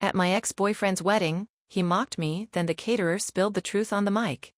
At my ex-boyfriend's wedding, he mocked me, then the caterer spilled the truth on the mic.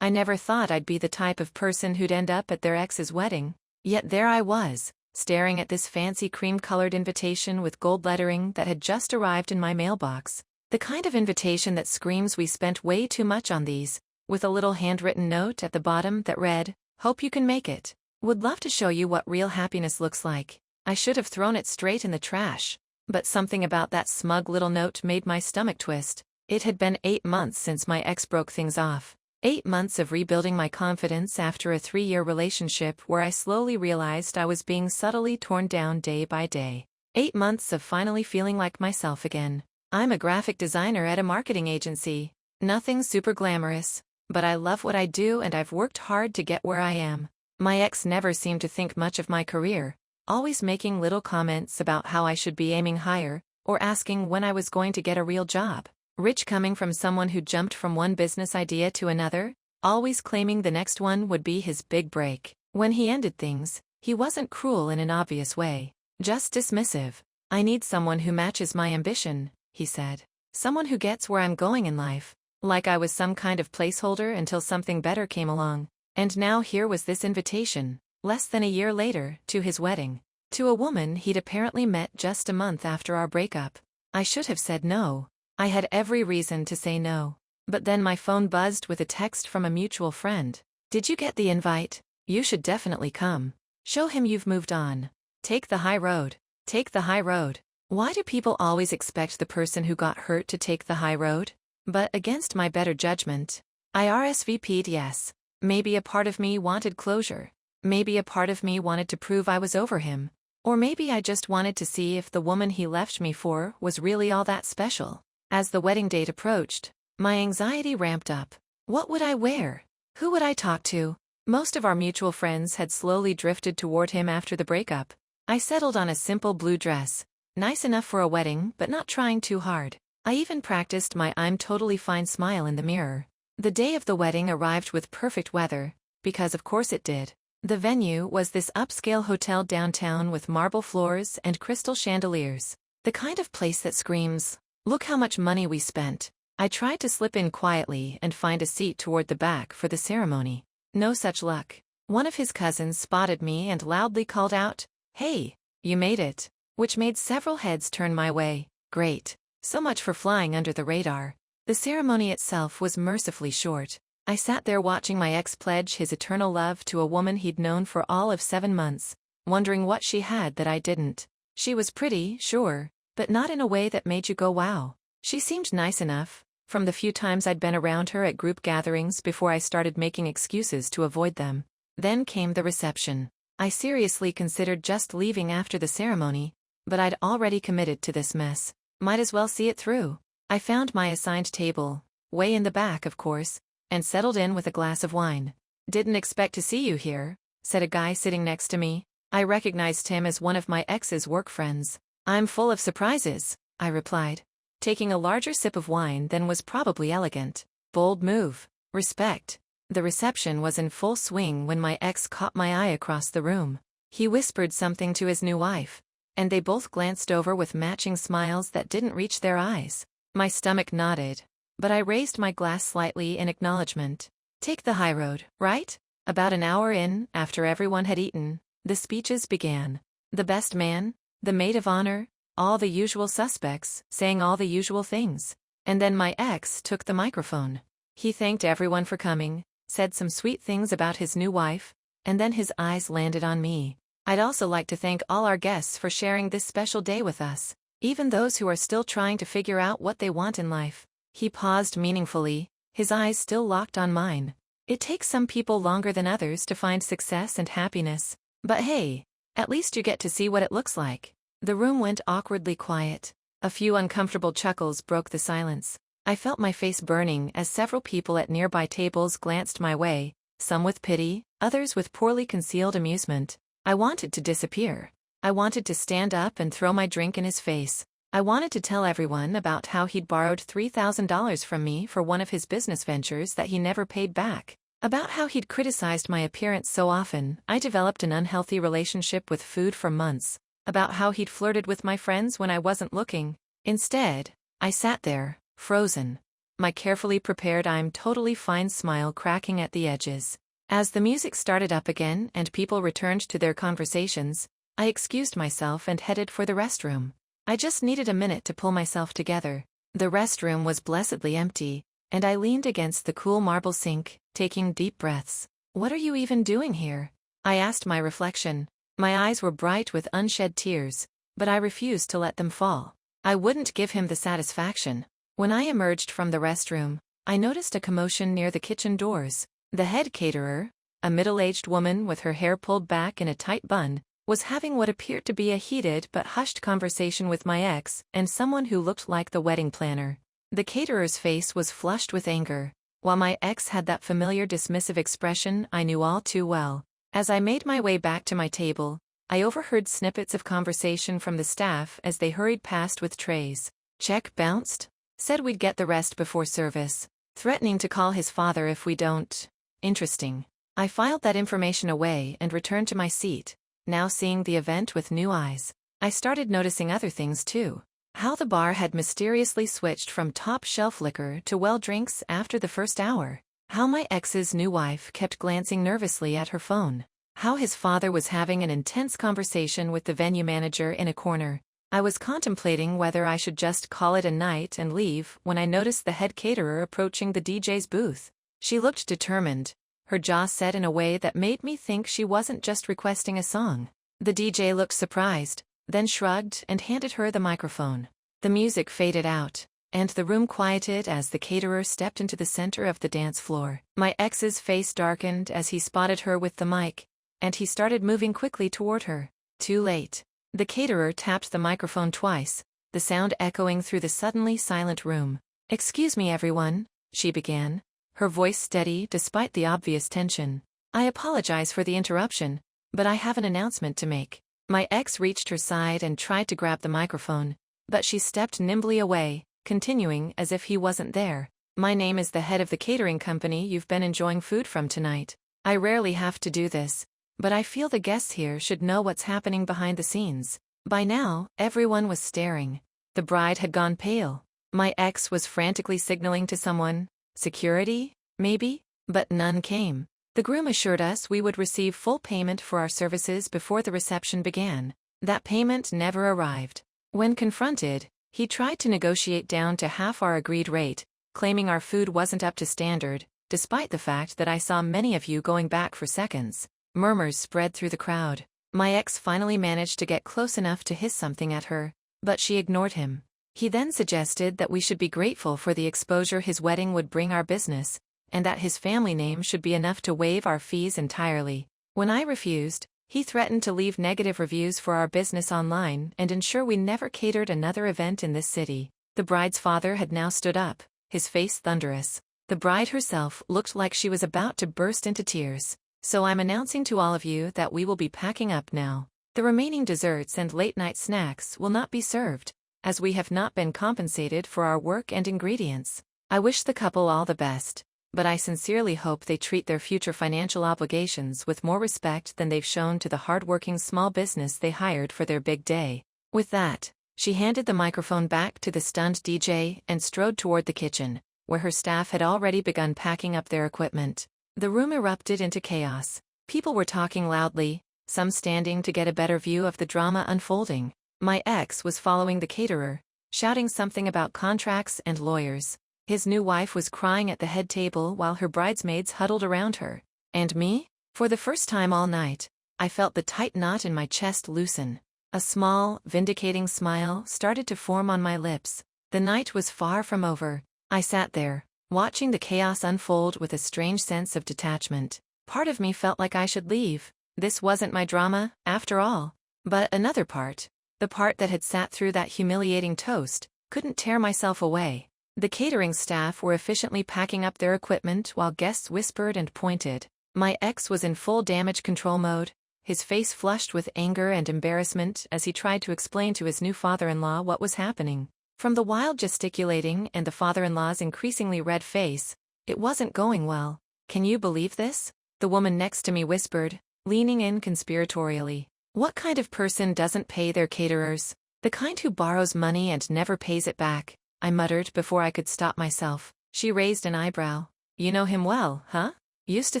I never thought I'd be the type of person who'd end up at their ex's wedding. Yet there I was, staring at this fancy cream-colored invitation with gold lettering that had just arrived in my mailbox. The kind of invitation that screams we spent way too much on these, with a little handwritten note at the bottom that read, "Hope you can make it. Would love to show you what real happiness looks like." I should have thrown it straight in the trash, but something about that smug little note made my stomach twist. It had been 8 months since my ex broke things off. 8 months of rebuilding my confidence after a 3-year relationship where I slowly realized I was being subtly torn down day by day. 8 months of finally feeling like myself again. I'm a graphic designer at a marketing agency. Nothing super glamorous, but I love what I do and I've worked hard to get where I am. My ex never seemed to think much of my career, always making little comments about how I should be aiming higher, or asking when I was going to get a real job. Rich coming from someone who jumped from one business idea to another, always claiming the next one would be his big break. When he ended things, he wasn't cruel in an obvious way, just dismissive. "I need someone who matches my ambition," he said. "Someone who gets where I'm going in life." Like I was some kind of placeholder until something better came along. And now here was this invitation, less than a year later, to his wedding. To a woman he'd apparently met just a month after our breakup. I should have said no. I had every reason to say no. But then my phone buzzed with a text from a mutual friend. "Did you get the invite? You should definitely come. Show him you've moved on. Take the high road. Take the high road." Why do people always expect the person who got hurt to take the high road? But against my better judgment, I RSVP'd yes. Maybe a part of me wanted closure. Maybe a part of me wanted to prove I was over him. Or maybe I just wanted to see if the woman he left me for was really all that special. As the wedding date approached, my anxiety ramped up. What would I wear? Who would I talk to? Most of our mutual friends had slowly drifted toward him after the breakup. I settled on a simple blue dress, nice enough for a wedding but not trying too hard. I even practiced my "I'm totally fine" smile in the mirror. The day of the wedding arrived with perfect weather, because of course it did. The venue was this upscale hotel downtown with marble floors and crystal chandeliers. The kind of place that screams, "Look how much money we spent." I tried to slip in quietly and find a seat toward the back for the ceremony. No such luck. One of his cousins spotted me and loudly called out, "Hey, you made it," which made several heads turn my way. Great. So much for flying under the radar. The ceremony itself was mercifully short. I sat there watching my ex pledge his eternal love to a woman he'd known for all of 7 months, wondering what she had that I didn't. She was pretty, sure, but not in a way that made you go wow. She seemed nice enough, from the few times I'd been around her at group gatherings before I started making excuses to avoid them. Then came the reception. I seriously considered just leaving after the ceremony, but I'd already committed to this mess. Might as well see it through. I found my assigned table, way in the back of course, and settled in with a glass of wine. "Didn't expect to see you here," said a guy sitting next to me. I recognized him as one of my ex's work friends. "I'm full of surprises," I replied, taking a larger sip of wine than was probably elegant. Bold move. Respect. The reception was in full swing when my ex caught my eye across the room. He whispered something to his new wife, and they both glanced over with matching smiles that didn't reach their eyes. My stomach nodded, but I raised my glass slightly in acknowledgement. Take the high road, right? About an hour in, after everyone had eaten, the speeches began. The best man, the maid of honor, all the usual suspects, saying all the usual things. And then my ex took the microphone. He thanked everyone for coming, said some sweet things about his new wife, and then his eyes landed on me. "I'd also like to thank all our guests for sharing this special day with us, even those who are still trying to figure out what they want in life." He paused meaningfully, his eyes still locked on mine. It takes some people longer than others to find success and happiness. But hey, at least you get to see what it looks like. The room went awkwardly quiet. A few uncomfortable chuckles broke the silence. I felt my face burning as several people at nearby tables glanced my way, some with pity, others with poorly concealed amusement. I wanted to disappear. I wanted to stand up and throw my drink in his face. I wanted to tell everyone about how he'd borrowed $3,000 from me for one of his business ventures that he never paid back. About how he'd criticized my appearance so often I developed an unhealthy relationship with food for months. About how he'd flirted with my friends when I wasn't looking. Instead, I sat there, frozen. My carefully prepared "I'm totally fine" smile cracking at the edges. As the music started up again and people returned to their conversations, I excused myself and headed for the restroom. I just needed a minute to pull myself together. The restroom was blessedly empty, and I leaned against the cool marble sink, taking deep breaths. "What are you even doing here?" I asked my reflection. My eyes were bright with unshed tears, but I refused to let them fall. I wouldn't give him the satisfaction. When I emerged from the restroom, I noticed a commotion near the kitchen doors. The head caterer, a middle-aged woman with her hair pulled back in a tight bun, was having what appeared to be a heated but hushed conversation with my ex and someone who looked like the wedding planner. The caterer's face was flushed with anger, while my ex had that familiar dismissive expression I knew all too well. As I made my way back to my table, I overheard snippets of conversation from the staff as they hurried past with trays. "Check bounced. Said we'd get the rest before service. Threatening to call his father if we don't." Interesting. I filed that information away and returned to my seat, now seeing the event with new eyes. I started noticing other things too. How the bar had mysteriously switched from top-shelf liquor to well drinks after the first hour. How my ex's new wife kept glancing nervously at her phone. How his father was having an intense conversation with the venue manager in a corner. I was contemplating whether I should just call it a night and leave when I noticed the head caterer approaching the DJ's booth. She looked determined, her jaw set in a way that made me think she wasn't just requesting a song. The DJ looked surprised, then shrugged and handed her the microphone. The music faded out, and the room quieted as the caterer stepped into the center of the dance floor. My ex's face darkened as he spotted her with the mic, and he started moving quickly toward her. Too late. The caterer tapped the microphone twice, the sound echoing through the suddenly silent room. "Excuse me, everyone," she began, her voice steady despite the obvious tension. "I apologize for the interruption, but I have an announcement to make." My ex reached her side and tried to grab the microphone, but she stepped nimbly away, continuing as if he wasn't there. "My name is the head of the catering company you've been enjoying food from tonight. I rarely have to do this, but I feel the guests here should know what's happening behind the scenes." By now, everyone was staring. The bride had gone pale. My ex was frantically signaling to someone. Security, maybe? But none came. The groom assured us we would receive full payment for our services before the reception began. That payment never arrived. When confronted, he tried to negotiate down to half our agreed rate, claiming our food wasn't up to standard, despite the fact that I saw many of you going back for seconds. Murmurs spread through the crowd. My ex finally managed to get close enough to hiss something at her, but she ignored him. He then suggested that we should be grateful for the exposure his wedding would bring our business, and that his family name should be enough to waive our fees entirely. When I refused, he threatened to leave negative reviews for our business online and ensure we never catered another event in this city. The bride's father had now stood up, his face thunderous. The bride herself looked like she was about to burst into tears. "So I'm announcing to all of you that we will be packing up now. The remaining desserts and late-night snacks will not be served, as we have not been compensated for our work and ingredients. I wish the couple all the best, but I sincerely hope they treat their future financial obligations with more respect than they've shown to the hard-working small business they hired for their big day." With that, she handed the microphone back to the stunned DJ and strode toward the kitchen, where her staff had already begun packing up their equipment. The room erupted into chaos. People were talking loudly, some standing to get a better view of the drama unfolding. My ex was following the caterer, shouting something about contracts and lawyers. His new wife was crying at the head table while her bridesmaids huddled around her. And me? For the first time all night, I felt the tight knot in my chest loosen. A small, vindicating smile started to form on my lips. The night was far from over. I sat there, watching the chaos unfold with a strange sense of detachment. Part of me felt like I should leave. This wasn't my drama, after all. But another part, the part that had sat through that humiliating toast, couldn't tear myself away. The catering staff were efficiently packing up their equipment while guests whispered and pointed. My ex was in full damage control mode, his face flushed with anger and embarrassment as he tried to explain to his new father-in-law what was happening. From the wild gesticulating and the father-in-law's increasingly red face, it wasn't going well. "Can you believe this?" the woman next to me whispered, leaning in conspiratorially. "What kind of person doesn't pay their caterers? The kind who borrows money and never pays it back. I muttered before I could stop myself. She raised an eyebrow. You know him well, huh? Used to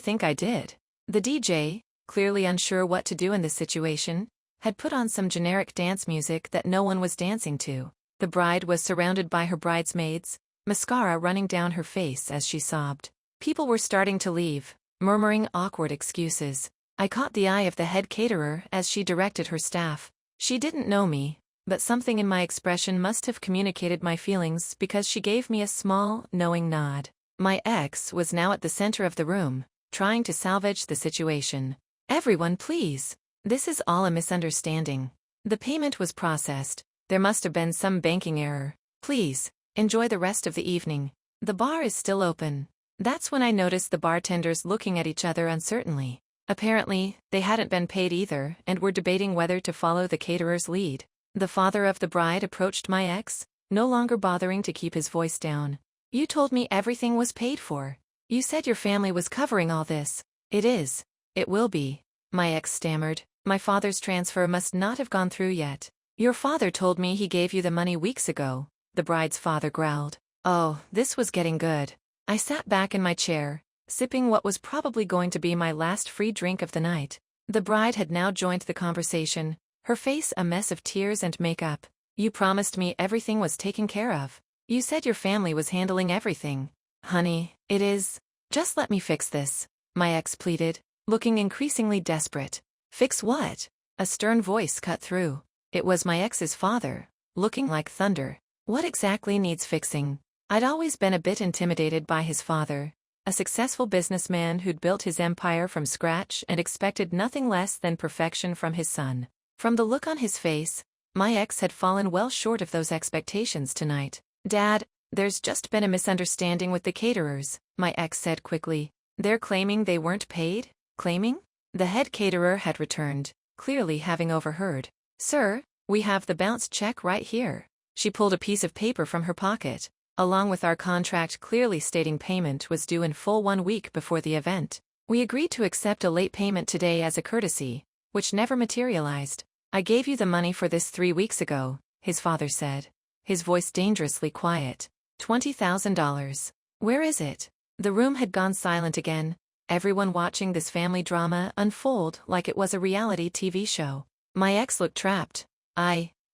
think I did. The DJ, clearly unsure what to do in this situation, had put on some generic dance music that no one was dancing to. The bride was surrounded by her bridesmaids, mascara running down her face as she sobbed. People were starting to leave, murmuring awkward excuses. I caught the eye of the head caterer as she directed her staff. She didn't know me, but something in my expression must have communicated my feelings because she gave me a small, knowing nod. My ex was now at the center of the room, trying to salvage the situation. Everyone please. This is all a misunderstanding. The payment was processed. There must have been some banking error. Please, enjoy the rest of the evening. The bar is still open. That's when I noticed the bartenders looking at each other uncertainly. Apparently, they hadn't been paid either and were debating whether to follow the caterer's lead. The father of the bride approached my ex, no longer bothering to keep his voice down. You told me everything was paid for. You said your family was covering all this. It is. It will be. My ex stammered. My father's transfer must not have gone through yet. Your father told me he gave you the money weeks ago, the bride's father growled. Oh, this was getting good. I sat back in my chair, sipping what was probably going to be my last free drink of the night. The bride had now joined the conversation, her face a mess of tears and makeup. You promised me everything was taken care of. You said your family was handling everything. Honey, it is. Just let me fix this, my ex pleaded, looking increasingly desperate. Fix what? A stern voice cut through. It was my ex's father, looking like thunder. What exactly needs fixing? I'd always been a bit intimidated by his father, a successful businessman who'd built his empire from scratch and expected nothing less than perfection from his son. From the look on his face, my ex had fallen well short of those expectations tonight. Dad, there's just been a misunderstanding with the caterers, my ex said quickly. They're claiming they weren't paid? Claiming? The head caterer had returned, clearly having overheard. Sir, we have the bounce check right here. She pulled a piece of paper from her pocket, along with our contract clearly stating payment was due in full 1 week before the event. We agreed to accept a late payment today as a courtesy, which never materialized. I gave you the money for this 3 weeks ago, his father said, his voice dangerously quiet. $20,000. Where is it? The room had gone silent again, everyone watching this family drama unfold like it was a reality TV show. My ex looked trapped.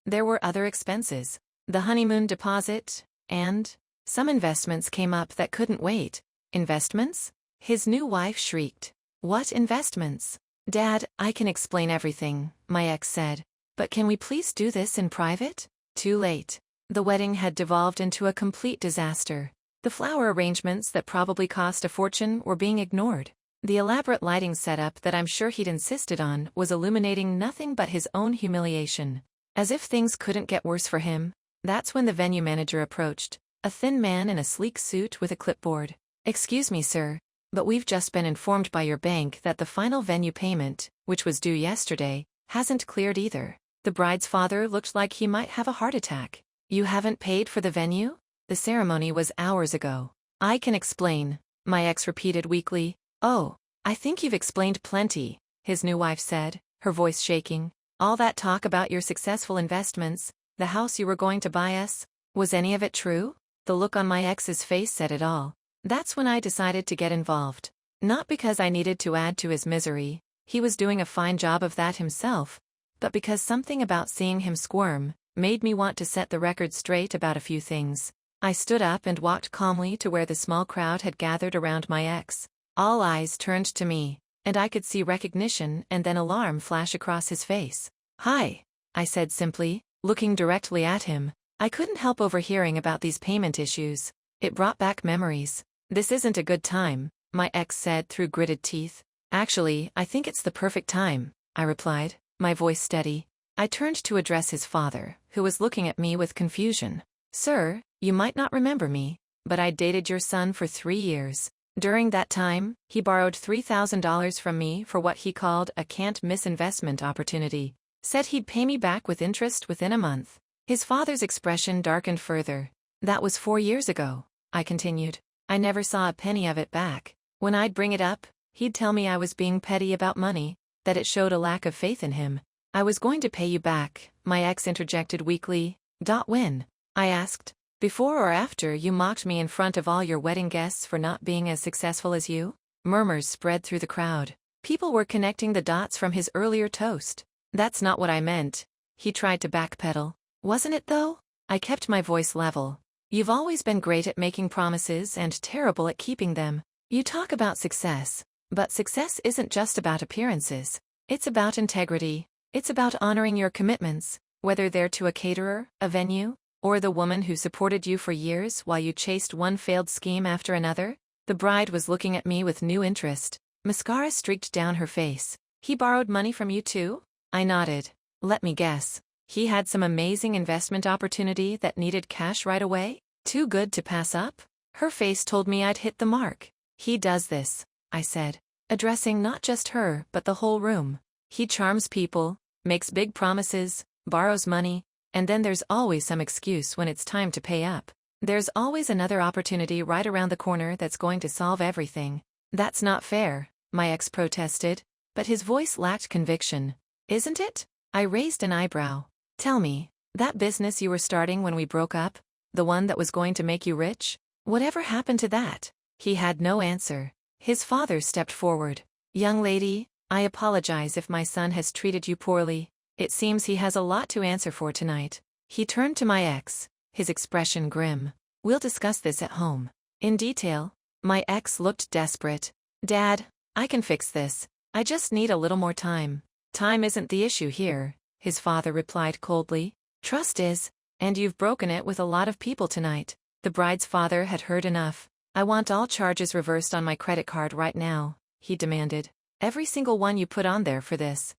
There were other expenses. The honeymoon deposit, and some investments came up that couldn't wait. Investments? His new wife shrieked. What investments? Dad, I can explain everything, my ex said. But can we please do this in private? Too late. The wedding had devolved into a complete disaster. The flower arrangements that probably cost a fortune were being ignored. The elaborate lighting setup that I'm sure he'd insisted on was illuminating nothing but his own humiliation. As if things couldn't get worse for him, that's when the venue manager approached, a thin man in a sleek suit with a clipboard. Excuse me, sir, but we've just been informed by your bank that the final venue payment, which was due yesterday, hasn't cleared either. The bride's father looked like he might have a heart attack. You haven't paid for the venue? The ceremony was hours ago. I can explain, my ex repeated weakly. Oh, I think you've explained plenty, his new wife said, her voice shaking. All that talk about your successful investments, the house you were going to buy us, was any of it true? The look on my ex's face said it all. That's when I decided to get involved. Not because I needed to add to his misery, he was doing a fine job of that himself, but because something about seeing him squirm made me want to set the record straight about a few things. I stood up and walked calmly to where the small crowd had gathered around my ex. All eyes turned to me, and I could see recognition and then alarm flash across his face. Hi, I said simply, looking directly at him. I couldn't help overhearing about these payment issues. It brought back memories. This isn't a good time, my ex said through gritted teeth. Actually, I think it's the perfect time, I replied, my voice steady. I turned to address his father, who was looking at me with confusion. Sir, you might not remember me, but I dated your son for 3 years. During that time, he borrowed $3,000 from me for what he called a can't-miss investment opportunity. Said he'd pay me back with interest within a month. His father's expression darkened further. That was 4 years ago, I continued. I never saw a penny of it back. When I'd bring it up, he'd tell me I was being petty about money, that it showed a lack of faith in him. I was going to pay you back, my ex interjected weakly. When? I asked. Before or after you mocked me in front of all your wedding guests for not being as successful as you? Murmurs spread through the crowd. People were connecting the dots from his earlier toast. That's not what I meant. He tried to backpedal. Wasn't it though? I kept my voice level. You've always been great at making promises and terrible at keeping them. You talk about success, but success isn't just about appearances. It's about integrity. It's about honoring your commitments, whether they're to a caterer, a venue, or the woman who supported you for years while you chased one failed scheme after another. The bride was looking at me with new interest. Mascara streaked down her face. He borrowed money from you too? I nodded. Let me guess. He had some amazing investment opportunity that needed cash right away? Too good to pass up? Her face told me I'd hit the mark. He does this, I said, addressing not just her but the whole room. He charms people, makes big promises, borrows money, and then there's always some excuse when it's time to pay up. There's always another opportunity right around the corner that's going to solve everything. That's not fair, my ex protested, but his voice lacked conviction. Isn't it? I raised an eyebrow. Tell me, that business you were starting when we broke up, the one that was going to make you rich? Whatever happened to that? He had no answer. His father stepped forward. Young lady, I apologize if my son has treated you poorly. It seems he has a lot to answer for tonight. He turned to my ex, his expression grim. We'll discuss this at home. In detail. My ex looked desperate. Dad, I can fix this. I just need a little more time. Time isn't the issue here, his father replied coldly. Trust is, and you've broken it with a lot of people tonight. The bride's father had heard enough. I want all charges reversed on my credit card right now, he demanded. Every single one you put on there for this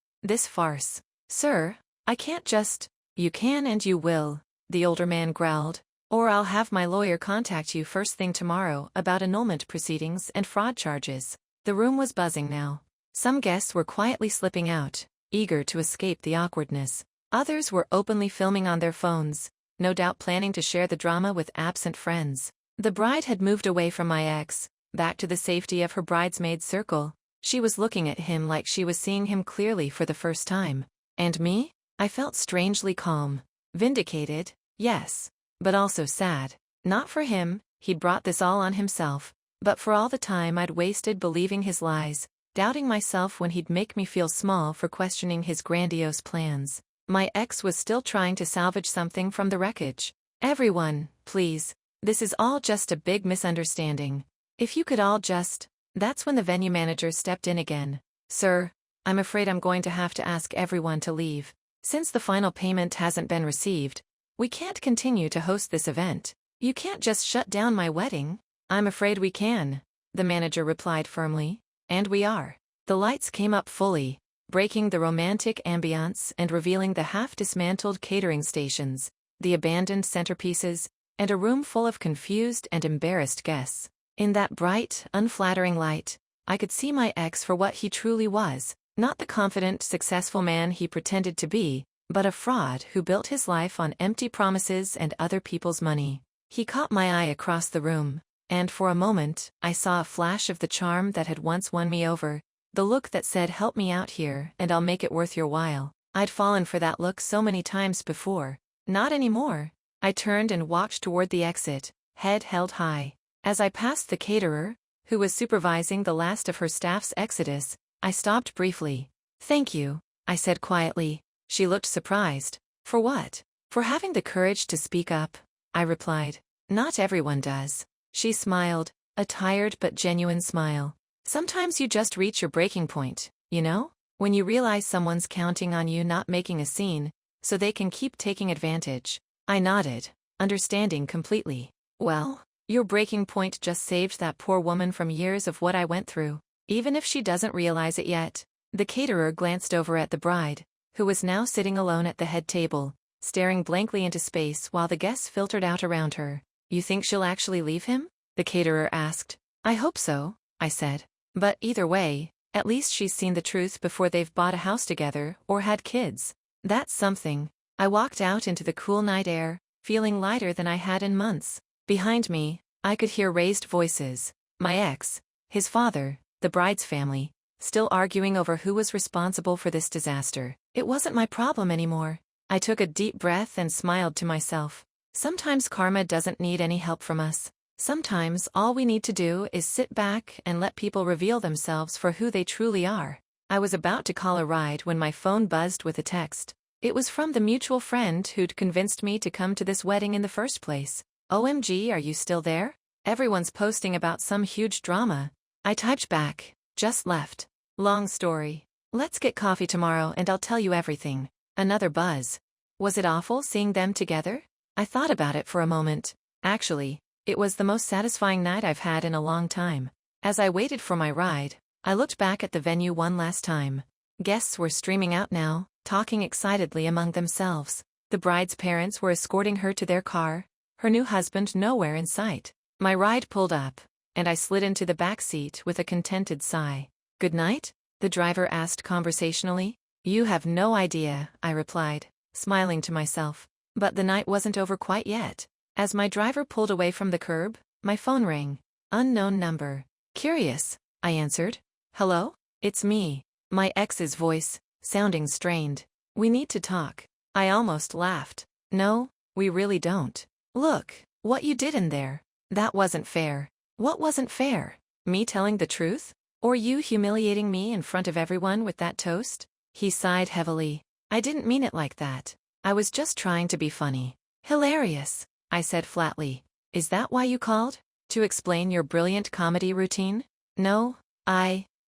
farce. Sir, I can't just. You can and you will, the older man growled. Or I'll have my lawyer contact you first thing tomorrow about annulment proceedings and fraud charges. The room was buzzing now. Some guests were quietly slipping out, eager to escape the awkwardness. Others were openly filming on their phones, no doubt planning to share the drama with absent friends. The bride had moved away from my ex, back to the safety of her bridesmaid circle. She was looking at him like she was seeing him clearly for the first time. And me? I felt strangely calm. Vindicated, yes, but also sad. Not for him, he'd brought this all on himself, but for all the time I'd wasted believing his lies, doubting myself when he'd make me feel small for questioning his grandiose plans. My ex was still trying to salvage something from the wreckage. Everyone, please. This is all just a big misunderstanding. If you could all just. That's when the venue manager stepped in again. Sir, I'm afraid I'm going to have to ask everyone to leave. Since the final payment hasn't been received, we can't continue to host this event. You can't just shut down my wedding. I'm afraid we can, the manager replied firmly. And we are. The lights came up fully, breaking the romantic ambiance and revealing the half-dismantled catering stations, the abandoned centerpieces, and a room full of confused and embarrassed guests. In that bright, unflattering light, I could see my ex for what he truly was, not the confident, successful man he pretended to be, but a fraud who built his life on empty promises and other people's money. He caught my eye across the room, and for a moment, I saw a flash of the charm that had once won me over, the look that said, help me out here and I'll make it worth your while. I'd fallen for that look so many times before. Not anymore. I turned and walked toward the exit, head held high. As I passed the caterer, who was supervising the last of her staff's exodus, I stopped briefly. Thank you, I said quietly. She looked surprised. For what? For having the courage to speak up, I replied. Not everyone does. She smiled, a tired but genuine smile. Sometimes you just reach your breaking point, you know? When you realize someone's counting on you not making a scene, so they can keep taking advantage. I nodded, understanding completely. Well, your breaking point just saved that poor woman from years of what I went through, even if she doesn't realize it yet. The caterer glanced over at the bride, who was now sitting alone at the head table, staring blankly into space while the guests filtered out around her. You think she'll actually leave him? The caterer asked. I hope so, I said. But either way, at least she's seen the truth before they've bought a house together or had kids. That's something. I walked out into the cool night air, feeling lighter than I had in months. Behind me, I could hear raised voices. My ex, his father, the bride's family, still arguing over who was responsible for this disaster. It wasn't my problem anymore. I took a deep breath and smiled to myself. Sometimes karma doesn't need any help from us. Sometimes all we need to do is sit back and let people reveal themselves for who they truly are. I was about to call a ride when my phone buzzed with a text. It was from the mutual friend who'd convinced me to come to this wedding in the first place. OMG, are you still there? Everyone's posting about some huge drama. I typed back, just left. Long story. Let's get coffee tomorrow and I'll tell you everything. Another buzz. Was it awful seeing them together? I thought about it for a moment. Actually, it was the most satisfying night I've had in a long time. As I waited for my ride, I looked back at the venue one last time. Guests were streaming out now, talking excitedly among themselves. The bride's parents were escorting her to their car, her new husband nowhere in sight. My ride pulled up, and I slid into the back seat with a contented sigh. "Good night?" the driver asked conversationally. "You have no idea," I replied, smiling to myself. But the night wasn't over quite yet. As my driver pulled away from the curb, my phone rang. Unknown number. "Curious," I answered. "Hello? It's me." My ex's voice, sounding strained. "We need to talk." I almost laughed. "No, we really don't. Look, what you did in there. That wasn't fair." "What wasn't fair? Me telling the truth? Or you humiliating me in front of everyone with that toast?" He sighed heavily. "I didn't mean it like that. I was just trying to be funny." "Hilarious," I said flatly. "Is that why you called? To explain your brilliant comedy routine?" "No,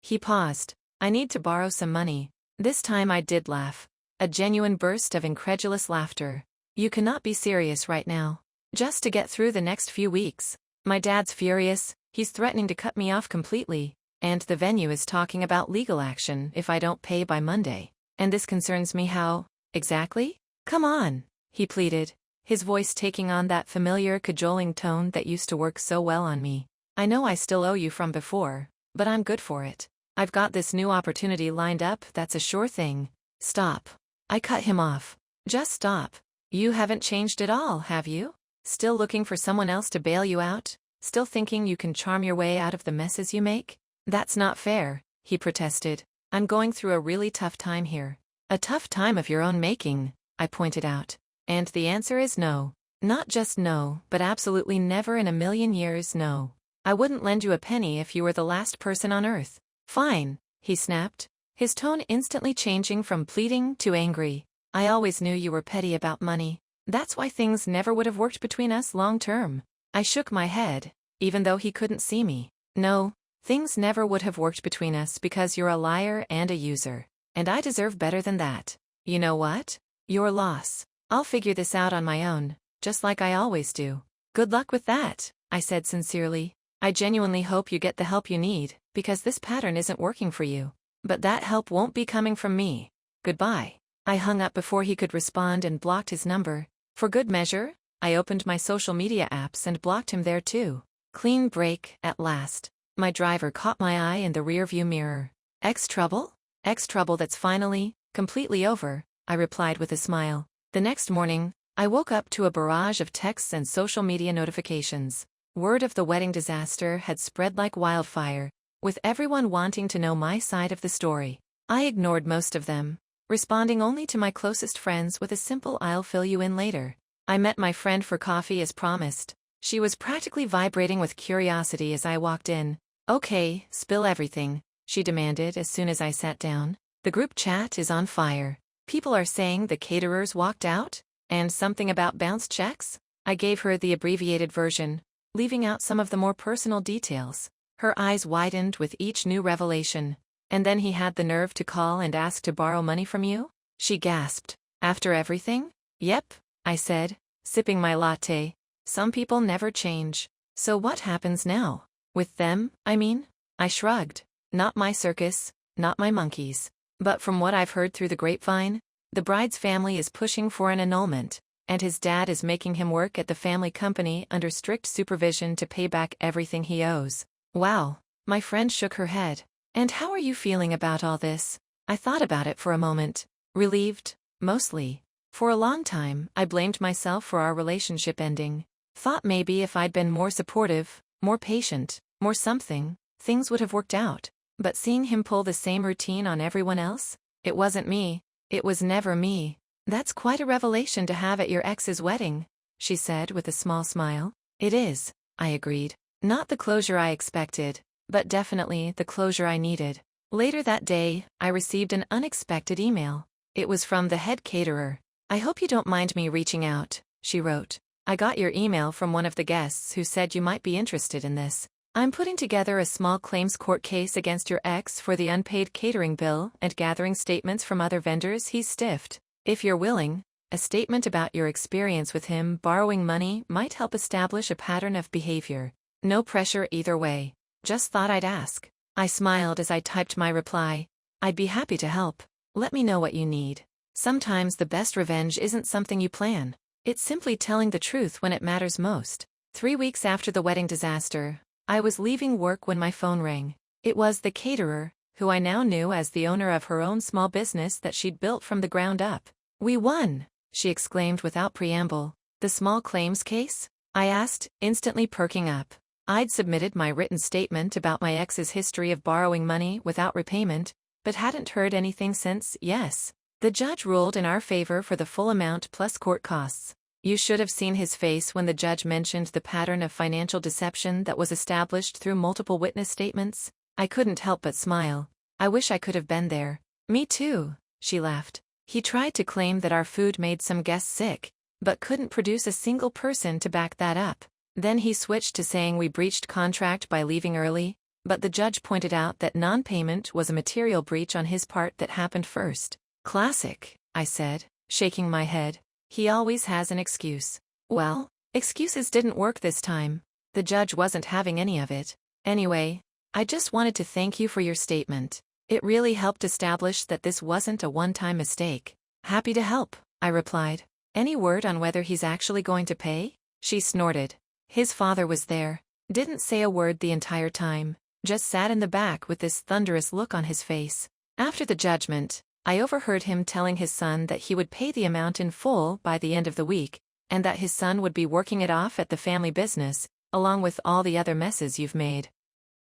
He paused. "I need to borrow some money." This time I did laugh. A genuine burst of incredulous laughter. "You cannot be serious right now. Just to get through the next few weeks. My dad's furious, he's threatening to cut me off completely, and the venue is talking about legal action if I don't pay by Monday. And this concerns me how, exactly? Come on," he pleaded, his voice taking on that familiar cajoling tone that used to work so well on me. "I know I still owe you from before, but I'm good for it. I've got this new opportunity lined up that's a sure thing." "Stop." I cut him off. "Just stop. You haven't changed at all, have you? Still looking for someone else to bail you out? Still thinking you can charm your way out of the messes you make? That's not fair," he protested. "I'm going through a really tough time here." "A tough time of your own making," I pointed out. "And the answer is no. Not just no, but absolutely never in a million years no. I wouldn't lend you a penny if you were the last person on earth." "Fine," he snapped, his tone instantly changing from pleading to angry. "I always knew you were petty about money. That's why things never would have worked between us long term." I shook my head, even though he couldn't see me. "No, things never would have worked between us because you're a liar and a user. And I deserve better than that. You know what? Your loss. I'll figure this out on my own, just like I always do." "Good luck with that," I said sincerely. "I genuinely hope you get the help you need, because this pattern isn't working for you. But that help won't be coming from me. Goodbye." I hung up before he could respond and blocked his number. For good measure, I opened my social media apps and blocked him there too. Clean break, at last. My driver caught my eye in the rearview mirror. Ex-trouble? Ex-trouble that's finally, completely over," I replied with a smile. The next morning, I woke up to a barrage of texts and social media notifications. Word of the wedding disaster had spread like wildfire, with everyone wanting to know my side of the story. I ignored most of them, responding only to my closest friends with a simple "I'll fill you in later." I met my friend for coffee as promised. She was practically vibrating with curiosity as I walked in. "Okay, spill everything," she demanded as soon as I sat down. "The group chat is on fire. People are saying the caterers walked out, and something about bounced checks." I gave her the abbreviated version, leaving out some of the more personal details. Her eyes widened with each new revelation. "And then he had the nerve to call and ask to borrow money from you?" she gasped. "After everything?" "Yep," I said, sipping my latte. "Some people never change. So what happens now? With them, I mean?" I shrugged. "Not my circus, not my monkeys. But from what I've heard through the grapevine, the bride's family is pushing for an annulment, and his dad is making him work at the family company under strict supervision to pay back everything he owes." "Wow," my friend shook her head. "And how are you feeling about all this?" I thought about it for a moment. Relieved, mostly. For a long time, I blamed myself for our relationship ending. Thought maybe if I'd been more supportive, more patient, more something, things would have worked out. But seeing him pull the same routine on everyone else, it wasn't me. It was never me. That's quite a revelation to have at your ex's wedding. she said with a small smile. It is, I agreed. Not the closure I expected, but definitely the closure I needed. Later that day, I received an unexpected email. It was from the head caterer. I hope you don't mind me reaching out, she wrote. I got your email from one of the guests who said you might be interested in this. I'm putting together a small claims court case against your ex for the unpaid catering bill and gathering statements from other vendors he's stiffed. If you're willing, a statement about your experience with him borrowing money might help establish a pattern of behavior. No pressure either way. Just thought I'd ask. I smiled as I typed my reply. I'd be happy to help. Let me know what you need. Sometimes the best revenge isn't something you plan. It's simply telling the truth when it matters most. 3 weeks after the wedding disaster, I was leaving work when my phone rang. It was the caterer, who I now knew as the owner of her own small business that she'd built from the ground up. We won, she exclaimed without preamble. The small claims case? I asked, instantly perking up. I'd submitted my written statement about my ex's history of borrowing money without repayment, but hadn't heard anything since. Yes. The judge ruled in our favor for the full amount plus court costs. You should have seen his face when the judge mentioned the pattern of financial deception that was established through multiple witness statements. I couldn't help but smile. I wish I could have been there. Me too, she laughed. He tried to claim that our food made some guests sick, but couldn't produce a single person to back that up. Then he switched to saying we breached contract by leaving early, but the judge pointed out that non-payment was a material breach on his part that happened first. Classic, I said, shaking my head. He always has an excuse. Well, excuses didn't work this time. The judge wasn't having any of it. Anyway, I just wanted to thank you for your statement. It really helped establish that this wasn't a one-time mistake. Happy to help, I replied. Any word on whether he's actually going to pay? She snorted. His father was there. Didn't say a word the entire time. Just sat in the back with this thunderous look on his face. After the judgment, I overheard him telling his son that he would pay the amount in full by the end of the week, and that his son would be working it off at the family business, along with all the other messes you've made.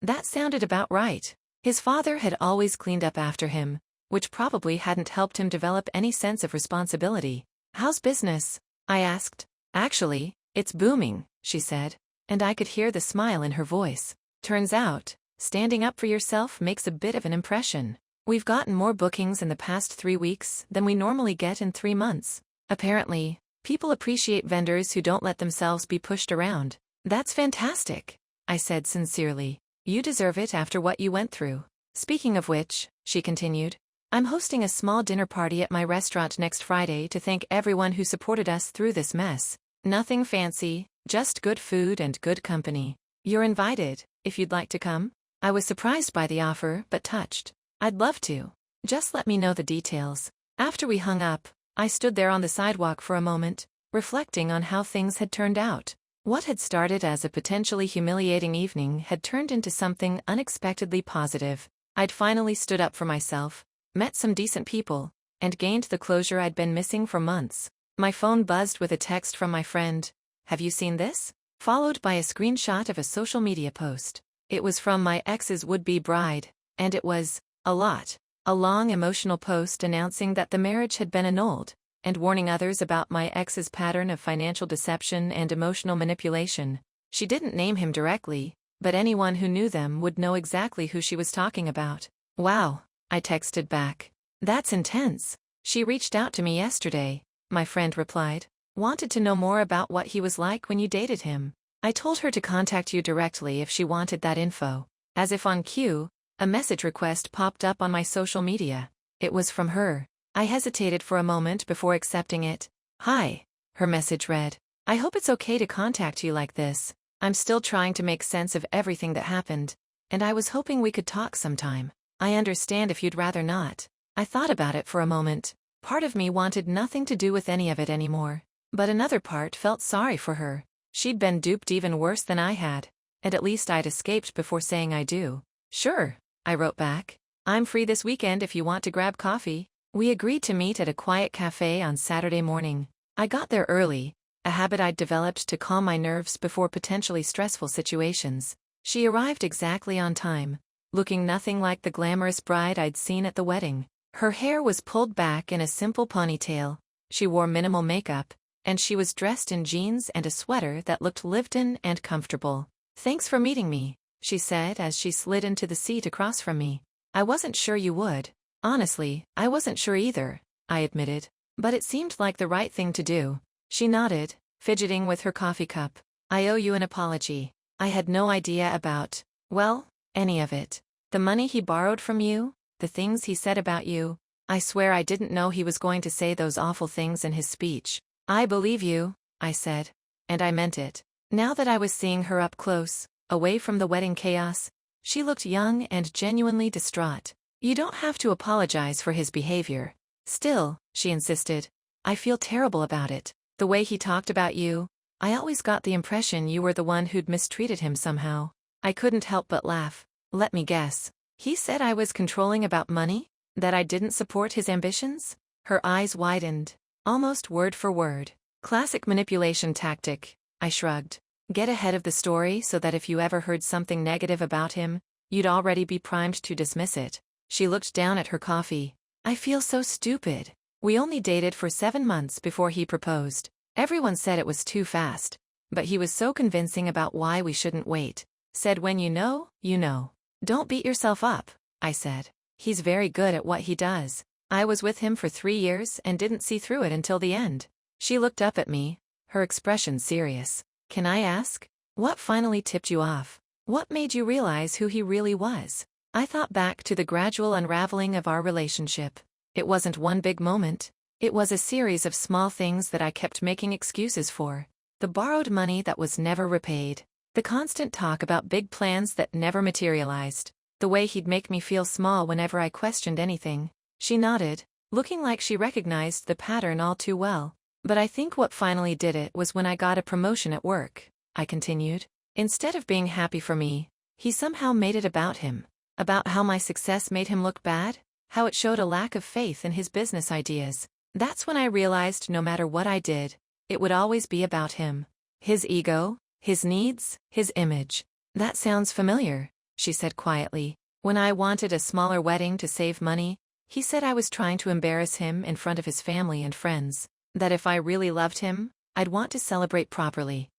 That sounded about right. His father had always cleaned up after him, which probably hadn't helped him develop any sense of responsibility. How's business? I asked. Actually, it's booming, she said, and I could hear the smile in her voice. Turns out, standing up for yourself makes a bit of an impression. We've gotten more bookings in the past 3 weeks than we normally get in 3 months. Apparently, people appreciate vendors who don't let themselves be pushed around. That's fantastic, I said sincerely. You deserve it after what you went through. Speaking of which, she continued, I'm hosting a small dinner party at my restaurant next Friday to thank everyone who supported us through this mess. Nothing fancy, just good food and good company. You're invited, if you'd like to come. I was surprised by the offer but touched. I'd love to. Just let me know the details. After we hung up, I stood there on the sidewalk for a moment, reflecting on how things had turned out. What had started as a potentially humiliating evening had turned into something unexpectedly positive. I'd finally stood up for myself, met some decent people, and gained the closure I'd been missing for months. My phone buzzed with a text from my friend. Have you seen this? Followed by a screenshot of a social media post. It was from my ex's would-be bride, and it was a lot. A long emotional post announcing that the marriage had been annulled, and warning others about my ex's pattern of financial deception and emotional manipulation. She didn't name him directly, but anyone who knew them would know exactly who she was talking about. Wow, I texted back. That's intense. She reached out to me yesterday, my friend replied. Wanted to know more about what he was like when you dated him. I told her to contact you directly if she wanted that info. As if on cue, a message request popped up on my social media. It was from her. I hesitated for a moment before accepting it. Hi, her message read. I hope it's okay to contact you like this. I'm still trying to make sense of everything that happened, and I was hoping we could talk sometime. I understand if you'd rather not. I thought about it for a moment. Part of me wanted nothing to do with any of it anymore, but another part felt sorry for her. She'd been duped even worse than I had, and at least I'd escaped before saying I do. Sure, I wrote back. I'm free this weekend if you want to grab coffee. We agreed to meet at a quiet cafe on Saturday morning. I got there early, a habit I'd developed to calm my nerves before potentially stressful situations. She arrived exactly on time, looking nothing like the glamorous bride I'd seen at the wedding. Her hair was pulled back in a simple ponytail. She wore minimal makeup, and she was dressed in jeans and a sweater that looked lived-in and comfortable. "Thanks for meeting me," she said as she slid into the seat across from me. "I wasn't sure you would." "Honestly, I wasn't sure either," I admitted. "But it seemed like the right thing to do." She nodded, fidgeting with her coffee cup. "I owe you an apology. I had no idea about, well, any of it. The money he borrowed from you, the things he said about you. I swear I didn't know he was going to say those awful things in his speech." "I believe you," I said. And I meant it. Now that I was seeing her up close, away from the wedding chaos, she looked young and genuinely distraught. "You don't have to apologize for his behavior." "Still," she insisted, "I feel terrible about it. The way he talked about you, I always got the impression you were the one who'd mistreated him somehow." I couldn't help but laugh. "Let me guess. He said I was controlling about money? That I didn't support his ambitions?" Her eyes widened, almost word for word. "Classic manipulation tactic," I shrugged. "Get ahead of the story so that if you ever heard something negative about him, you'd already be primed to dismiss it." She looked down at her coffee. "I feel so stupid. We only dated for 7 months before he proposed. Everyone said it was too fast. But he was so convincing about why we shouldn't wait. Said when you know, you know." "Don't beat yourself up," I said. "He's very good at what he does. I was with him for 3 years and didn't see through it until the end." She looked up at me, her expression serious. "Can I ask? What finally tipped you off? What made you realize who he really was?" I thought back to the gradual unraveling of our relationship. It wasn't one big moment. It was a series of small things that I kept making excuses for. The borrowed money that was never repaid. The constant talk about big plans that never materialized. The way he'd make me feel small whenever I questioned anything. She nodded, looking like she recognized the pattern all too well. "But I think what finally did it was when I got a promotion at work," I continued. "Instead of being happy for me, he somehow made it about him. About how my success made him look bad, how it showed a lack of faith in his business ideas. That's when I realized no matter what I did, it would always be about him. His ego, his needs, his image." "That sounds familiar," she said quietly. "When I wanted a smaller wedding to save money, he said I was trying to embarrass him in front of his family and friends. That if I really loved him, I'd want to celebrate properly."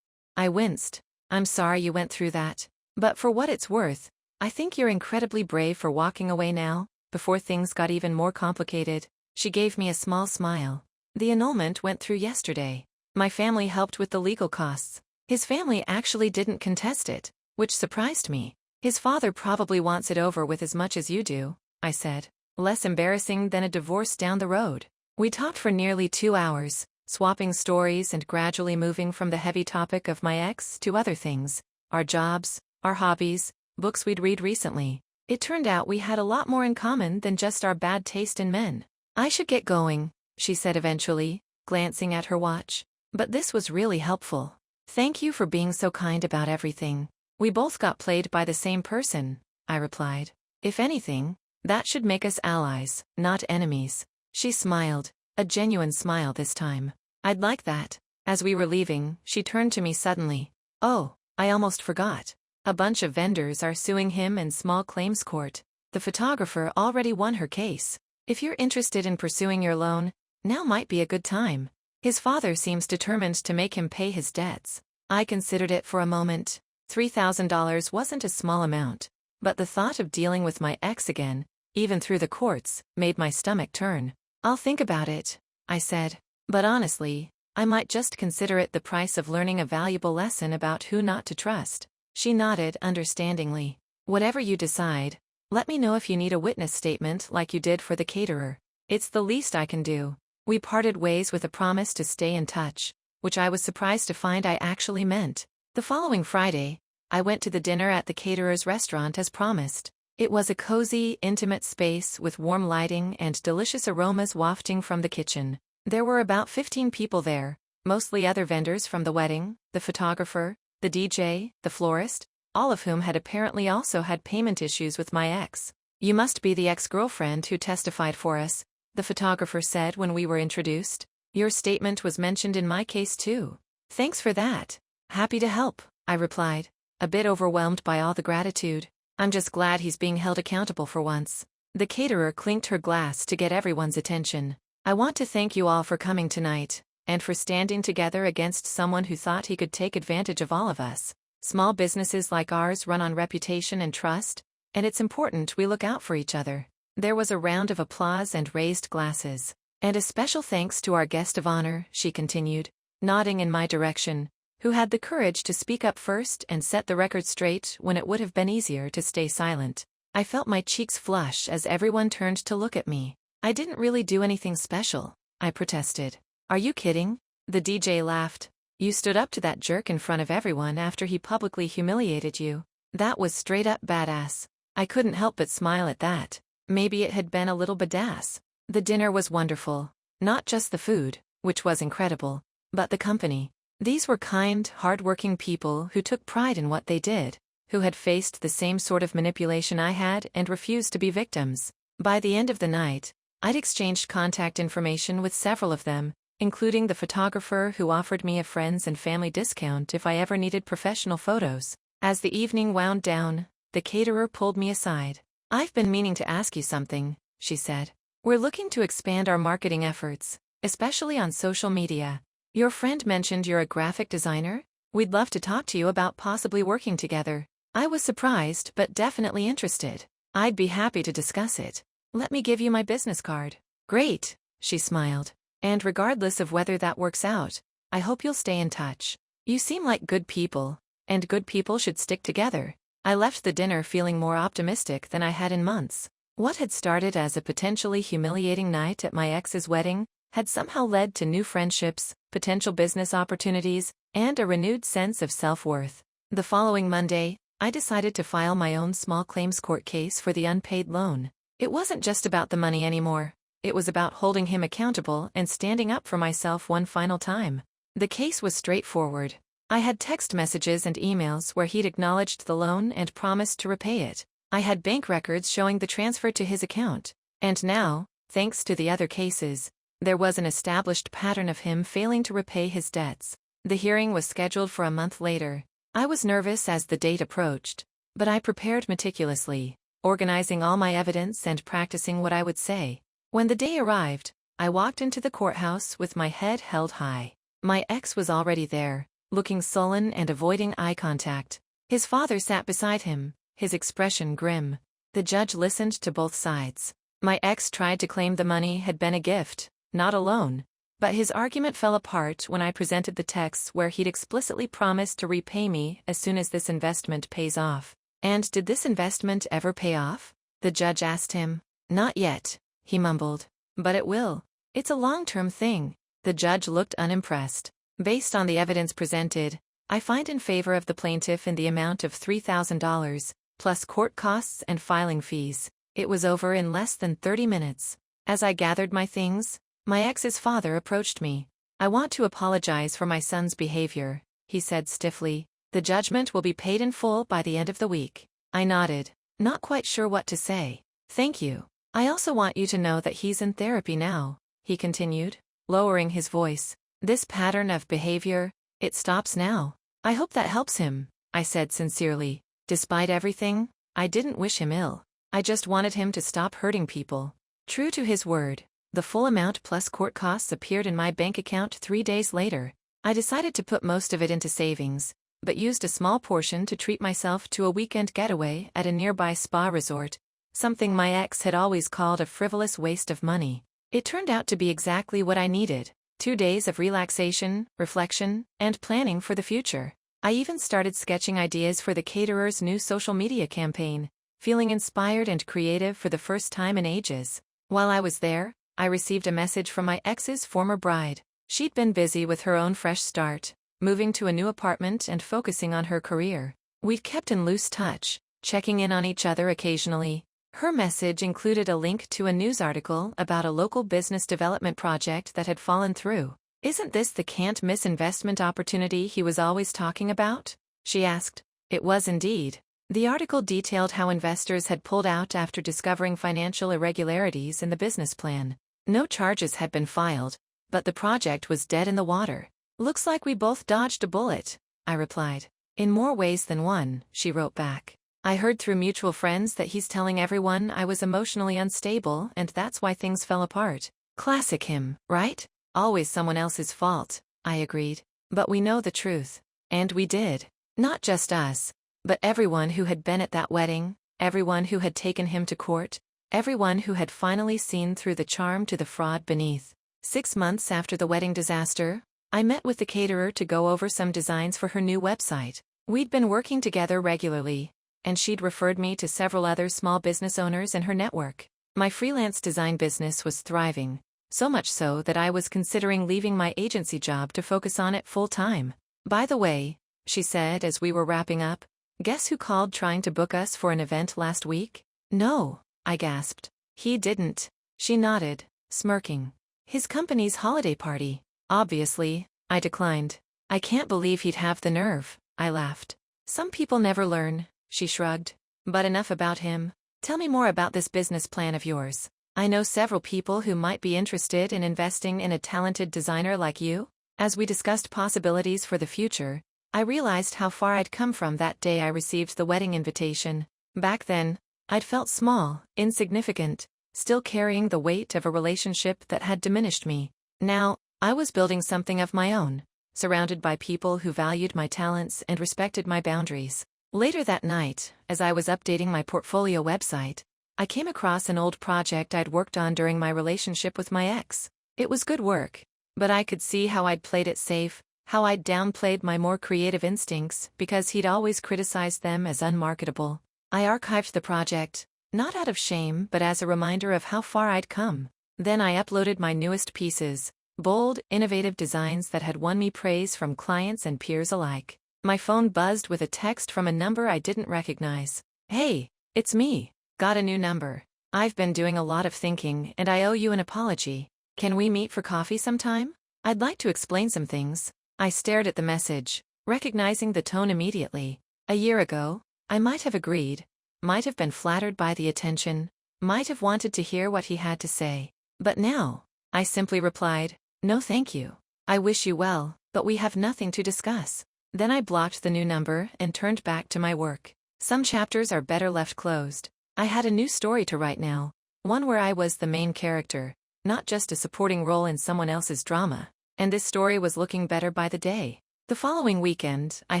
I winced. "I'm sorry you went through that. But for what it's worth, I think you're incredibly brave for walking away now, before things got even more complicated." She gave me a small smile. "The annulment went through yesterday. My family helped with the legal costs. His family actually didn't contest it, which surprised me. His father probably wants it over with as much as you do," I said. "Less embarrassing than a divorce down the road." We talked for nearly 2 hours, swapping stories and gradually moving from the heavy topic of my ex to other things. Our jobs, our hobbies, books we'd read recently. It turned out we had a lot more in common than just our bad taste in men. "I should get going," she said eventually, glancing at her watch. "But this was really helpful. Thank you for being so kind about everything." "We both got played by the same person," I replied. "If anything, that should make us allies, not enemies." She smiled, a genuine smile this time. "I'd like that." As we were leaving, she turned to me suddenly. "Oh, I almost forgot. A bunch of vendors are suing him in small claims court. The photographer already won her case. If you're interested in pursuing your loan, now might be a good time. His father seems determined to make him pay his debts." I considered it for a moment. $3,000 wasn't a small amount, but the thought of dealing with my ex again, even through the courts, made my stomach turn. "I'll think about it," I said. "But honestly, I might just consider it the price of learning a valuable lesson about who not to trust." She nodded understandingly. "Whatever you decide, let me know if you need a witness statement like you did for the caterer. It's the least I can do." We parted ways with a promise to stay in touch, which I was surprised to find I actually meant. The following Friday, I went to the dinner at the caterer's restaurant as promised. It was a cozy, intimate space with warm lighting and delicious aromas wafting from the kitchen. There were about 15 people there, mostly other vendors from the wedding, the photographer, the DJ, the florist, all of whom had apparently also had payment issues with my ex. "You must be the ex-girlfriend who testified for us," the photographer said when we were introduced. "Your statement was mentioned in my case too." "Thanks for that. Happy to help," I replied, a bit overwhelmed by all the gratitude. "I'm just glad he's being held accountable for once." The caterer clinked her glass to get everyone's attention. "I want to thank you all for coming tonight. and for standing together against someone who thought he could take advantage of all of us. Small businesses like ours run on reputation and trust, and it's important we look out for each other. There was a round of applause and raised glasses. And a special thanks to our guest of honor, she continued, nodding in my direction, who had the courage to speak up first and set the record straight when it would have been easier to stay silent. I felt my cheeks flush as everyone turned to look at me. I didn't really do anything special, I protested. Are you kidding? The DJ laughed. You stood up to that jerk in front of everyone after he publicly humiliated you. That was straight up badass. I couldn't help but smile at that. Maybe it had been a little badass. The dinner was wonderful. Not just the food, which was incredible, but the company. These were kind, hard-working people who took pride in what they did, who had faced the same sort of manipulation I had and refused to be victims. By the end of the night, I'd exchanged contact information with several of them, including the photographer who offered me a friends and family discount if I ever needed professional photos. As the evening wound down, the caterer pulled me aside. I've been meaning to ask you something, she said. We're looking to expand our marketing efforts, especially on social media. Your friend mentioned you're a graphic designer? We'd love to talk to you about possibly working together. I was surprised but definitely interested. I'd be happy to discuss it. Let me give you my business card. Great, she smiled. And regardless of whether that works out, I hope you'll stay in touch. You seem like good people, and good people should stick together. I left the dinner feeling more optimistic than I had in months. What had started as a potentially humiliating night at my ex's wedding had somehow led to new friendships, potential business opportunities, and a renewed sense of self-worth. The following Monday, I decided to file my own small claims court case for the unpaid loan. It wasn't just about the money anymore. It was about holding him accountable and standing up for myself one final time. The case was straightforward. I had text messages and emails where he'd acknowledged the loan and promised to repay it. I had bank records showing the transfer to his account. And now, thanks to the other cases, there was an established pattern of him failing to repay his debts. The hearing was scheduled for a month later. I was nervous as the date approached, but I prepared meticulously, organizing all my evidence and practicing what I would say. When the day arrived, I walked into the courthouse with my head held high. My ex was already there, looking sullen and avoiding eye contact. His father sat beside him, his expression grim. The judge listened to both sides. My ex tried to claim the money had been a gift, not a loan. But his argument fell apart when I presented the texts where he'd explicitly promised to repay me as soon as this investment pays off. And did this investment ever pay off? The judge asked him. Not yet, he mumbled. But it will. It's a long-term thing. The judge looked unimpressed. Based on the evidence presented, I find in favor of the plaintiff in the amount of $3,000, plus court costs and filing fees. It was over in less than 30 minutes. As I gathered my things, my ex's father approached me. I want to apologize for my son's behavior, he said stiffly. The judgment will be paid in full by the end of the week. I nodded, not quite sure what to say. Thank you. I also want you to know that he's in therapy now, he continued, lowering his voice. This pattern of behavior, it stops now. I hope that helps him, I said sincerely. Despite everything, I didn't wish him ill. I just wanted him to stop hurting people. True to his word, the full amount plus court costs appeared in my bank account 3 days later. I decided to put most of it into savings, but used a small portion to treat myself to a weekend getaway at a nearby spa resort, something my ex had always called a frivolous waste of money. It turned out to be exactly what I needed. 2 days of relaxation, reflection, and planning for the future. I even started sketching ideas for the caterer's new social media campaign, feeling inspired and creative for the first time in ages. While I was there, I received a message from my ex's former bride. She'd been busy with her own fresh start, moving to a new apartment and focusing on her career. We'd kept in loose touch, checking in on each other occasionally. Her message included a link to a news article about a local business development project that had fallen through. Isn't this the can't-miss investment opportunity he was always talking about? She asked. It was indeed. The article detailed how investors had pulled out after discovering financial irregularities in the business plan. No charges had been filed, but the project was dead in the water. Looks like we both dodged a bullet, I replied. In more ways than one, she wrote back. I heard through mutual friends that he's telling everyone I was emotionally unstable and that's why things fell apart. Classic him, right? Always someone else's fault, I agreed. But we know the truth. And we did. Not just us, but everyone who had been at that wedding, everyone who had taken him to court, everyone who had finally seen through the charm to the fraud beneath. 6 months after the wedding disaster, I met with the caterer to go over some designs for her new website. We'd been working together regularly, and she'd referred me to several other small business owners in her network. My freelance design business was thriving, so much so that I was considering leaving my agency job to focus on it full-time. By the way, she said as we were wrapping up, guess who called trying to book us for an event last week? No, I gasped. He didn't. She nodded, smirking. His company's holiday party. Obviously, I declined. I can't believe he'd have the nerve, I laughed. Some people never learn, she shrugged. But enough about him. Tell me more about this business plan of yours. I know several people who might be interested in investing in a talented designer like you. As we discussed possibilities for the future, I realized how far I'd come from that day I received the wedding invitation. Back then, I'd felt small, insignificant, still carrying the weight of a relationship that had diminished me. Now, I was building something of my own, surrounded by people who valued my talents and respected my boundaries. Later that night, as I was updating my portfolio website, I came across an old project I'd worked on during my relationship with my ex. It was good work, but I could see how I'd played it safe, how I'd downplayed my more creative instincts because he'd always criticized them as unmarketable. I archived the project, not out of shame but as a reminder of how far I'd come. Then I uploaded my newest pieces, bold, innovative designs that had won me praise from clients and peers alike. My phone buzzed with a text from a number I didn't recognize. Hey, it's me. Got a new number. I've been doing a lot of thinking and I owe you an apology. Can we meet for coffee sometime? I'd like to explain some things. I stared at the message, recognizing the tone immediately. A year ago, I might have agreed, might have been flattered by the attention, might have wanted to hear what he had to say. But now, I simply replied, no thank you. I wish you well, but we have nothing to discuss. Then I blocked the new number and turned back to my work. Some chapters are better left closed. I had a new story to write now, one where I was the main character, not just a supporting role in someone else's drama. And this story was looking better by the day. The following weekend, I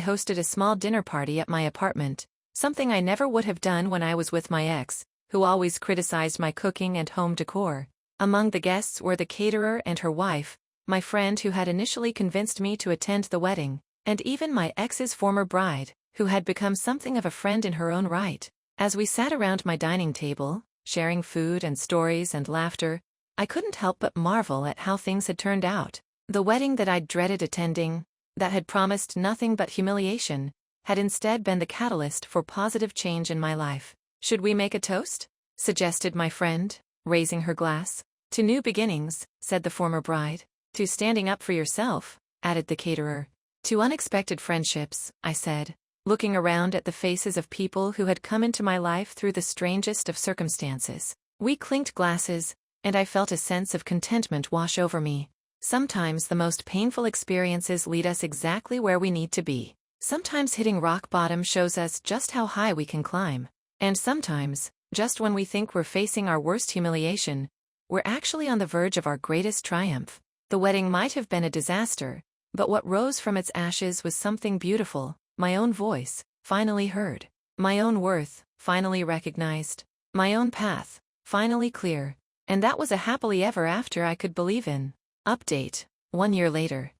hosted a small dinner party at my apartment, something I never would have done when I was with my ex, who always criticized my cooking and home decor. Among the guests were the caterer and her wife, my friend who had initially convinced me to attend the wedding, and even my ex's former bride, who had become something of a friend in her own right. As we sat around my dining table, sharing food and stories and laughter, I couldn't help but marvel at how things had turned out. The wedding that I'd dreaded attending, that had promised nothing but humiliation, had instead been the catalyst for positive change in my life. Should we make a toast? Suggested my friend, raising her glass. To new beginnings, said the former bride. To standing up for yourself, added the caterer. To unexpected friendships, I said, looking around at the faces of people who had come into my life through the strangest of circumstances. We clinked glasses, and I felt a sense of contentment wash over me. Sometimes the most painful experiences lead us exactly where we need to be. Sometimes hitting rock bottom shows us just how high we can climb. And sometimes, just when we think we're facing our worst humiliation, we're actually on the verge of our greatest triumph. The wedding might have been a disaster, but what rose from its ashes was something beautiful. My own voice, finally heard. My own worth, finally recognized. My own path, finally clear. And that was a happily ever after I could believe in. Update, 1 year later.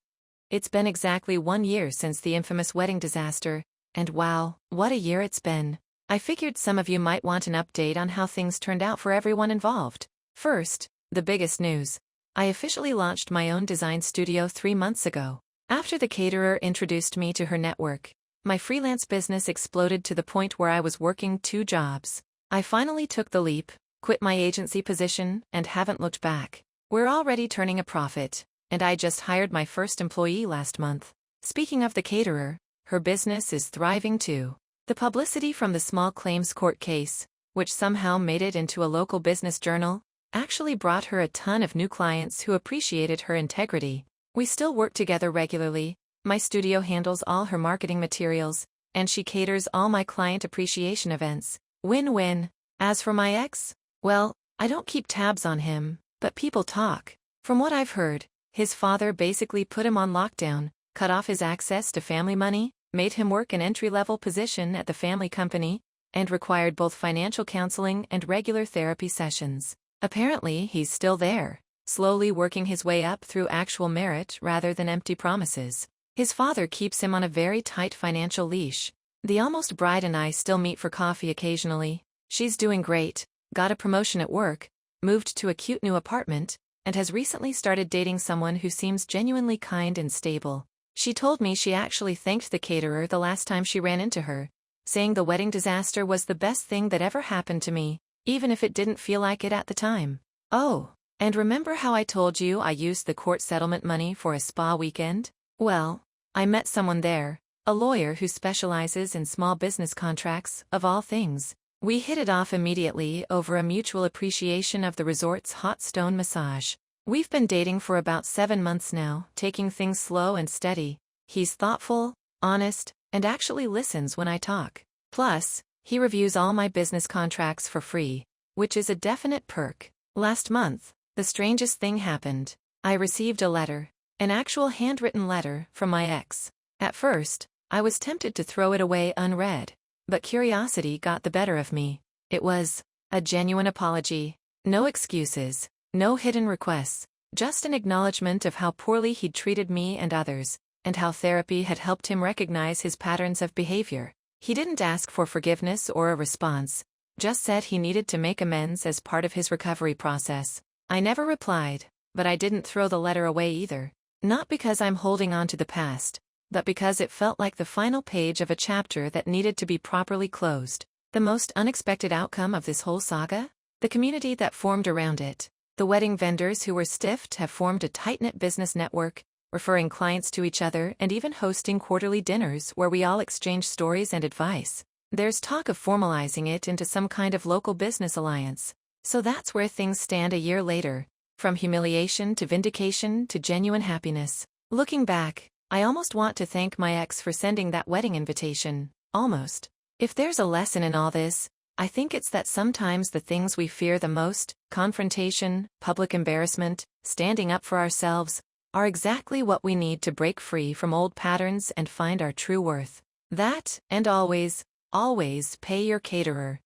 It's been exactly 1 year since the infamous wedding disaster, and wow, what a year it's been. I figured some of you might want an update on how things turned out for everyone involved. First, the biggest news. I officially launched my own design studio 3 months ago. After the caterer introduced me to her network, my freelance business exploded to the point where I was working 2 jobs. I finally took the leap, quit my agency position, and haven't looked back. We're already turning a profit, and I just hired my first employee last month. Speaking of the caterer, her business is thriving too. The publicity from the small claims court case, which somehow made it into a local business journal, actually brought her a ton of new clients who appreciated her integrity. We still work together regularly. My studio handles all her marketing materials, and she caters all my client appreciation events. Win-win. As for my ex, well, I don't keep tabs on him, but people talk. From what I've heard, His father basically put him on lockdown, cut off his access to family money, made him work an entry-level position at the family company, and required both financial counseling and regular therapy sessions. Apparently, he's still there, slowly working his way up through actual merit rather than empty promises. His father keeps him on a very tight financial leash. The almost bride and I still meet for coffee occasionally. She's doing great, got a promotion at work, moved to a cute new apartment, and has recently started dating someone who seems genuinely kind and stable. She told me she actually thanked the caterer the last time she ran into her, saying the wedding disaster was the best thing that ever happened to me, even if it didn't feel like it at the time. Oh, and remember how I told you I used the court settlement money for a spa weekend? Well, I met someone there, a lawyer who specializes in small business contracts, of all things. We hit it off immediately over a mutual appreciation of the resort's hot stone massage. We've been dating for about 7 months now, taking things slow and steady. He's thoughtful, honest, and actually listens when I talk. Plus, he reviews all my business contracts for free, which is a definite perk. Last month, the strangest thing happened. I received a letter, an actual handwritten letter, from my ex. At first, I was tempted to throw it away unread, but curiosity got the better of me. It was a genuine apology. No excuses, no hidden requests, just an acknowledgement of how poorly he'd treated me and others, and how therapy had helped him recognize his patterns of behavior. He didn't ask for forgiveness or a response, just said he needed to make amends as part of his recovery process. I never replied, but I didn't throw the letter away either. Not because I'm holding on to the past, but because it felt like the final page of a chapter that needed to be properly closed. The most unexpected outcome of this whole saga? The community that formed around it. The wedding vendors who were stiffed have formed a tight-knit business network, referring clients to each other and even hosting quarterly dinners where we all exchange stories and advice. There's talk of formalizing it into some kind of local business alliance. So that's where things stand a year later, from humiliation to vindication to genuine happiness. Looking back, I almost want to thank my ex for sending that wedding invitation. Almost. If there's a lesson in all this, I think it's that sometimes the things we fear the most, confrontation, public embarrassment, standing up for ourselves, are exactly what we need to break free from old patterns and find our true worth. That, and always, always pay your caterer.